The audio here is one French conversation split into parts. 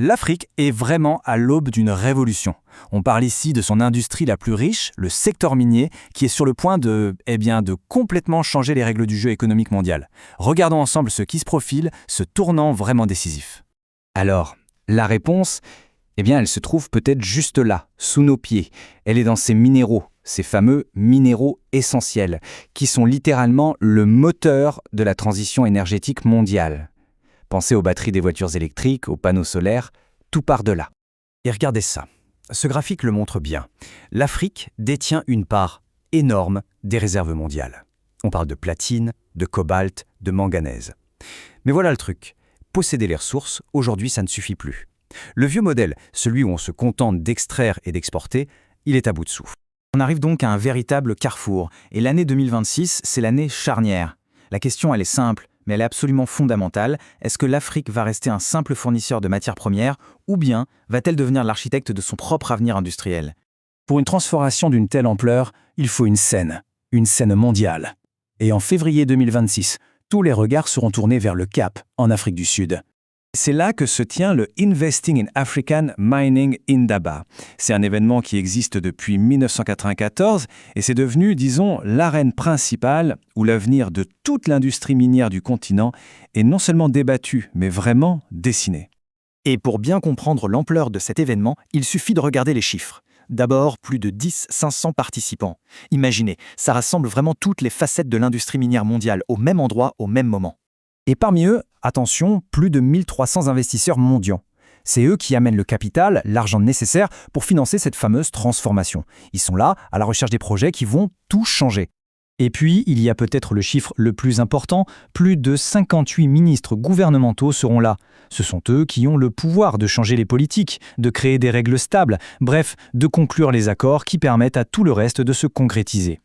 L'Afrique est vraiment à l'aube d'une révolution. On parle ici de son industrie la plus riche, le secteur minier, qui est sur le point de complètement changer les règles du jeu économique mondial. Regardons ensemble ce qui se profile, ce tournant vraiment décisif. Alors, la réponse, elle se trouve peut-être juste là, sous nos pieds. Elle est dans ces minéraux, ces fameux minéraux essentiels, qui sont littéralement le moteur de la transition énergétique mondiale. Pensez aux batteries des voitures électriques, aux panneaux solaires, tout part de là. Et regardez ça, ce graphique le montre bien. L'Afrique détient une part énorme des réserves mondiales. On parle de platine, de cobalt, de manganèse. Mais voilà le truc, posséder les ressources, aujourd'hui ça ne suffit plus. Le vieux modèle, celui où on se contente d'extraire et d'exporter, il est à bout de souffle. On arrive donc à un véritable carrefour, et l'année 2026, c'est l'année charnière. La question, elle est simple, mais elle est absolument fondamentale. Est-ce que l'Afrique va rester un simple fournisseur de matières premières, ou bien va-t-elle devenir l'architecte de son propre avenir industriel? Pour une transformation d'une telle ampleur, il faut une scène mondiale. Et en février 2026, tous les regards seront tournés vers le Cap, en Afrique du Sud. C'est là que se tient le Investing in African Mining Indaba. C'est un événement qui existe depuis 1994 et c'est devenu, disons, l'arène principale où l'avenir de toute l'industrie minière du continent est non seulement débattu, mais vraiment dessiné. Et pour bien comprendre l'ampleur de cet événement, il suffit de regarder les chiffres. D'abord, plus de 500 participants. Imaginez, ça rassemble vraiment toutes les facettes de l'industrie minière mondiale au même endroit, au même moment. Et parmi eux, attention, plus de 1300 investisseurs mondiaux. C'est eux qui amènent le capital, l'argent nécessaire pour financer cette fameuse transformation. Ils sont là, à la recherche des projets qui vont tout changer. Et puis, il y a peut-être le chiffre le plus important, plus de 58 ministres gouvernementaux seront là. Ce sont eux qui ont le pouvoir de changer les politiques, de créer des règles stables, bref, de conclure les accords qui permettent à tout le reste de se concrétiser.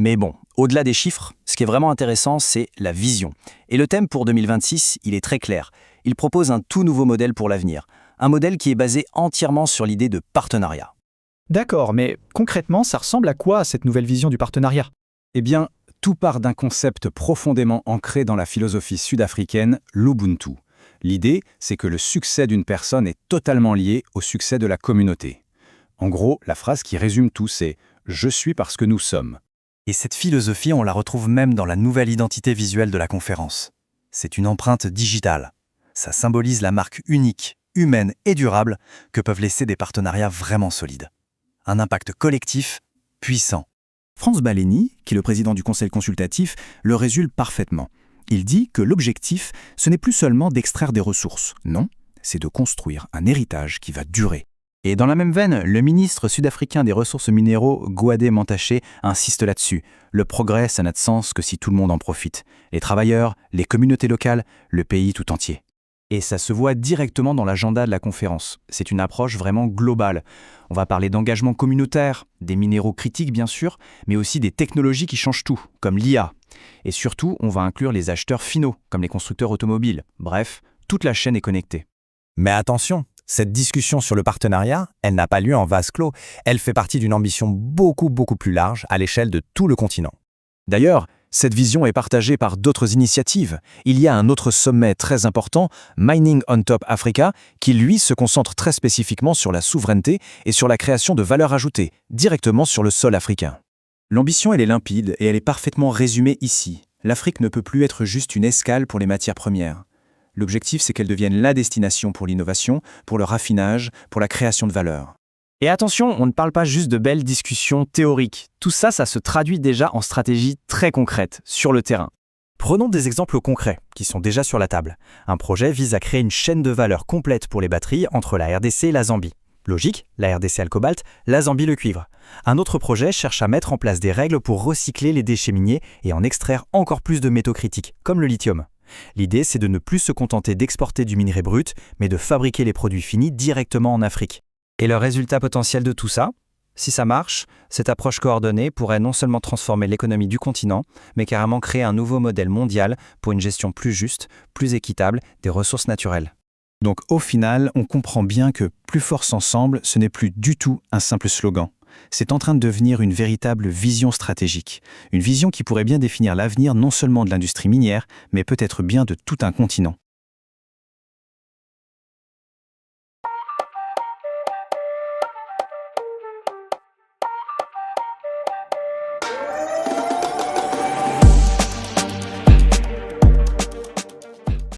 Mais bon, au-delà des chiffres, ce qui est vraiment intéressant, c'est la vision. Et le thème pour 2026, il est très clair. Il propose un tout nouveau modèle pour l'avenir. Un modèle qui est basé entièrement sur l'idée de partenariat. D'accord, mais concrètement, ça ressemble à quoi cette nouvelle vision du partenariat? Eh bien, tout part d'un concept profondément ancré dans la philosophie sud-africaine, l'Ubuntu. L'idée, c'est que le succès d'une personne est totalement lié au succès de la communauté. En gros, la phrase qui résume tout, c'est « Je suis parce que nous sommes ». Et cette philosophie, on la retrouve même dans la nouvelle identité visuelle de la conférence. C'est une empreinte digitale. Ça symbolise la marque unique, humaine et durable que peuvent laisser des partenariats vraiment solides. Un impact collectif puissant. Franz Baleni, qui est le président du conseil consultatif, le résume parfaitement. Il dit que l'objectif, ce n'est plus seulement d'extraire des ressources. Non, c'est de construire un héritage qui va durer. Et dans la même veine, le ministre sud-africain des ressources minéraux, Gwade Mantashe, insiste là-dessus. Le progrès, ça n'a de sens que si tout le monde en profite. Les travailleurs, les communautés locales, le pays tout entier. Et ça se voit directement dans l'agenda de la conférence. C'est une approche vraiment globale. On va parler d'engagement communautaire, des minéraux critiques bien sûr, mais aussi des technologies qui changent tout, comme l'IA. Et surtout, on va inclure les acheteurs finaux, comme les constructeurs automobiles. Bref, toute la chaîne est connectée. Mais attention, cette discussion sur le partenariat, elle n'a pas lieu en vase clos. Elle fait partie d'une ambition beaucoup plus large à l'échelle de tout le continent. D'ailleurs, cette vision est partagée par d'autres initiatives. Il y a un autre sommet très important, Mining on Top Africa, qui lui se concentre très spécifiquement sur la souveraineté et sur la création de valeur ajoutée, directement sur le sol africain. L'ambition, elle est limpide et elle est parfaitement résumée ici. L'Afrique ne peut plus être juste une escale pour les matières premières. L'objectif, c'est qu'elle devienne la destination pour l'innovation, pour le raffinage, pour la création de valeur. Et attention, on ne parle pas juste de belles discussions théoriques. Tout ça, ça se traduit déjà en stratégie très concrète, sur le terrain. Prenons des exemples concrets, qui sont déjà sur la table. Un projet vise à créer une chaîne de valeur complète pour les batteries entre la RDC et la Zambie. Logique, la RDC a le cobalt, la Zambie le cuivre. Un autre projet cherche à mettre en place des règles pour recycler les déchets miniers et en extraire encore plus de métaux critiques, comme le lithium. L'idée, c'est de ne plus se contenter d'exporter du minerai brut, mais de fabriquer les produits finis directement en Afrique. Et le résultat potentiel de tout ça? Si ça marche, cette approche coordonnée pourrait non seulement transformer l'économie du continent, mais carrément créer un nouveau modèle mondial pour une gestion plus juste, plus équitable des ressources naturelles. Donc au final, on comprend bien que « Plus force ensemble », ce n'est plus du tout un simple slogan. C'est en train de devenir une véritable vision stratégique. Une vision qui pourrait bien définir l'avenir non seulement de l'industrie minière, mais peut-être bien de tout un continent.